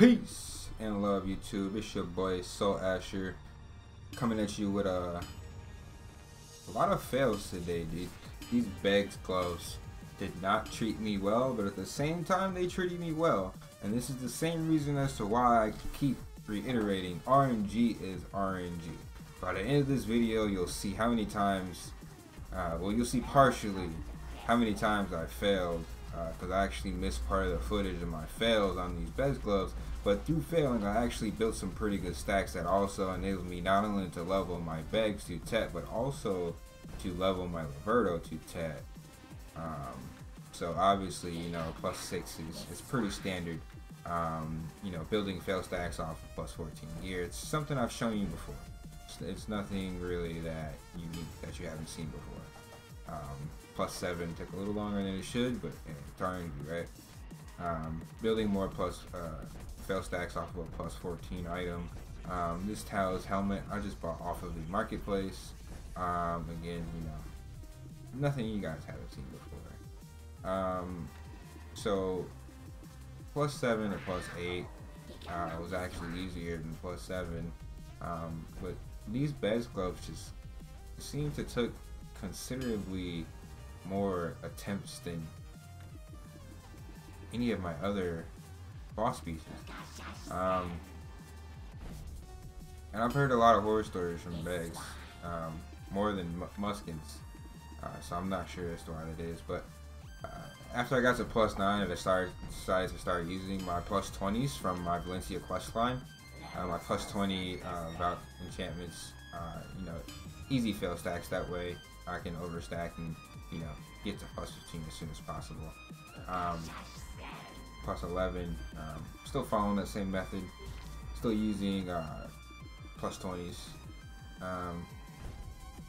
Peace and love, YouTube. It's your boy SolAshur coming at you with a lot of fails today, dude. These Beggs gloves did not treat me well, but at the same time they treated me well. And this is the same reason as to why I keep reiterating RNG is RNG. By the end of this video, you'll see how many times, you'll see partially how many times I failed, because I actually missed part of the footage of my fails on these Beggs gloves. But through failing, I actually built some pretty good stacks that also enabled me not only to level my Beggs to TET, but also to level my Liverto to TET. So obviously, you know, +6 is pretty standard. You know, building fail stacks off of +14 gear. It's something I've shown you before. It's nothing really that unique that you haven't seen before. +7 took a little longer than it should, but it's RNG, right? Building more fail stacks off of a +14 item. This Tao's helmet I just bought off of the marketplace. Again, you know, nothing you guys haven't seen before. So +7 or +8 was actually easier than +7. But these Beggs gloves just seem to took considerably more attempts than any of my other boss pieces. And I've heard a lot of horror stories from Beggs, more than Muskins, so I'm not sure as to why that is. But after I got to +9, I decided to start using my +20s from my Valencia quest line. My +20 about enchantments, you know, easy fail stacks. That way I can overstack and, you know, get to +15 as soon as possible. +11, still following that same method, still using +20s.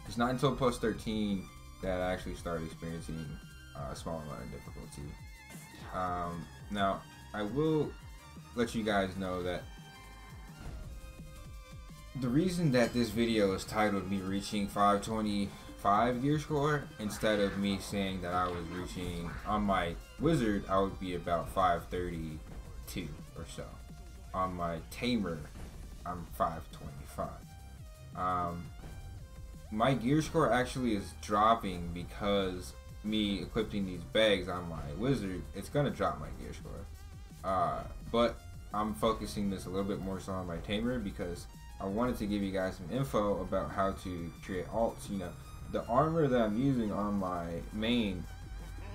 It's not until +13 that I actually started experiencing a small amount of difficulty. Now I will let you guys know that the reason that this video is titled me reaching 525 Gearscore instead of me saying that I was reaching on my wizard, I would be about 532 or so. On my tamer, I'm 525. My Gearscore actually is dropping because me equipping these Beggs on my wizard, it's gonna drop my Gearscore. But I'm focusing this a little bit more so on my tamer because I wanted to give you guys some info about how to create alts. You know, the armor that I'm using on my main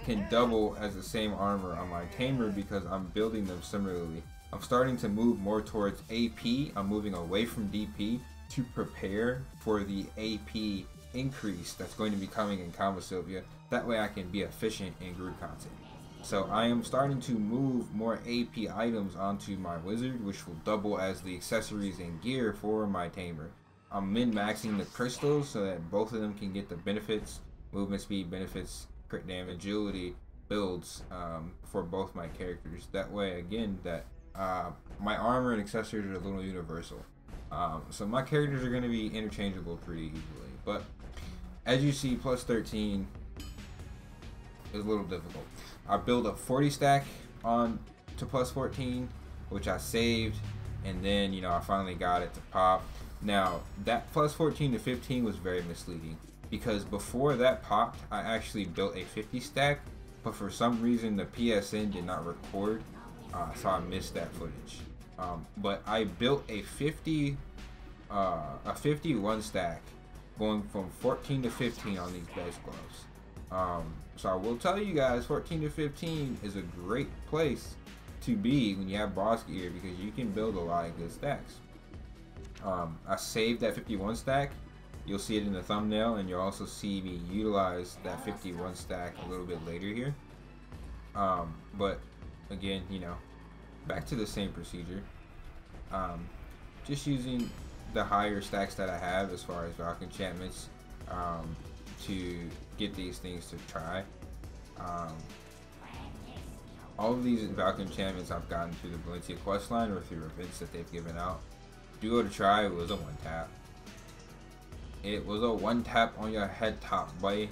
can double as the same armor on my tamer because I'm building them similarly. I'm starting to move more towards AP. I'm moving away from DP to prepare for the AP increase that's going to be coming in Combo Sylvia. That way I can be efficient in group content. So I am starting to move more AP items onto my wizard, which will double as the accessories and gear for my tamer. I'm min-maxing the crystals so that both of them can get the benefits, movement speed benefits, crit damage, agility builds for both my characters. That way, again, that my armor and accessories are a little universal. So my characters are going to be interchangeable pretty easily. But as you see, +13 is a little difficult. I built a 40 stack on to +14, which I saved, and then, you know, I finally got it to pop. Now that +14 to 15 was very misleading because before that popped, I actually built a 50 stack, but for some reason the PSN did not record, so I missed that footage. But I built a 51 stack going from 14 to 15 on these Beggs gloves. So I will tell you guys, 14 to 15 is a great place to be when you have boss gear because you can build a lot of good stacks. I saved that 51 stack. You'll see it in the thumbnail, and you'll also see me utilize that 51 stack a little bit later here. But again, you know, back to the same procedure. Just using the higher stacks that I have as far as Valk enchantments to get these things to try. All of these Valk enchantments I've gotten through the Valencia quest line or through events that they've given out. Duo to try was a one tap. It was a one tap on your head top, boy.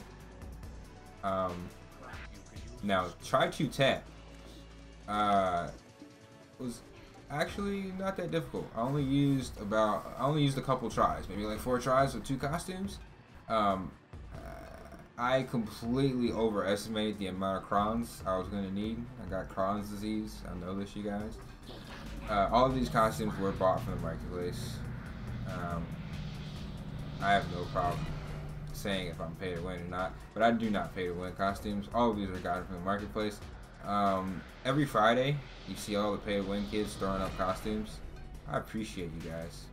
Now try to tap was Actually, not that difficult. I only used a couple tries, maybe like 4 tries with 2 costumes. Um, I completely overestimated the amount of crons I was gonna need. I got Crohn's disease. I know this, you guys. All of these costumes were bought from the marketplace. I have no problem saying if I'm pay to win or not, but I do not pay to win costumes. All of these are gotten from the marketplace. Every Friday, you see all the pay to win kids throwing up costumes. I appreciate you guys.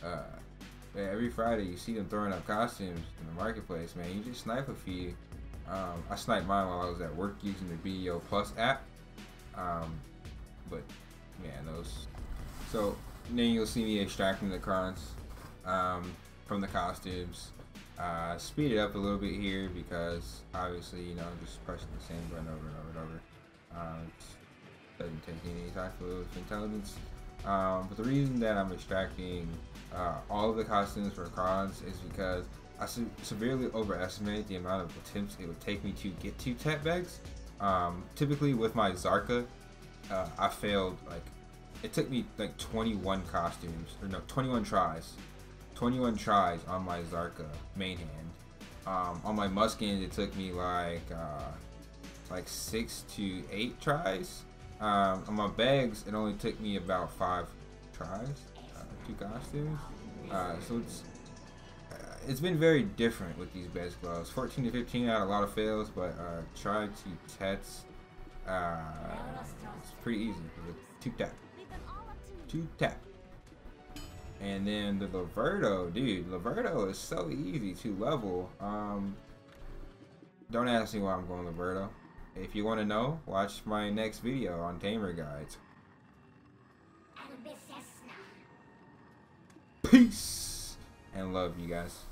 Yeah, every Friday, you see them throwing up costumes in the marketplace, man. You just snipe a few. I sniped mine while I was at work using the BDO Plus app. But man, those. So then you'll see me extracting the crons from the costumes. Speed it up a little bit here because obviously, you know, just pressing the same button over and over and over. It doesn't take any type of intelligence. But the reason that I'm extracting all of the costumes for crons is because I severely overestimated the amount of attempts it would take me to get 2 tap bags. Typically with my Zarka, I failed, like, it took me like 21 costumes, or no, 21 tries. 21 tries on my Zarka main hand. On my Muskins, it took me like 6 to 8 tries. On my bags, it only took me about 5 tries, 2 costumes. So it's been very different with these best gloves. 14 to 15 had a lot of fails, but try to tets. It's pretty easy. 2 tap. 2 tap. And then the Liverto, dude, Liverto is so easy to level. Don't ask me why I'm going Liverto. If you want to know, watch my next video on TAMER guides. Peace and love, you guys.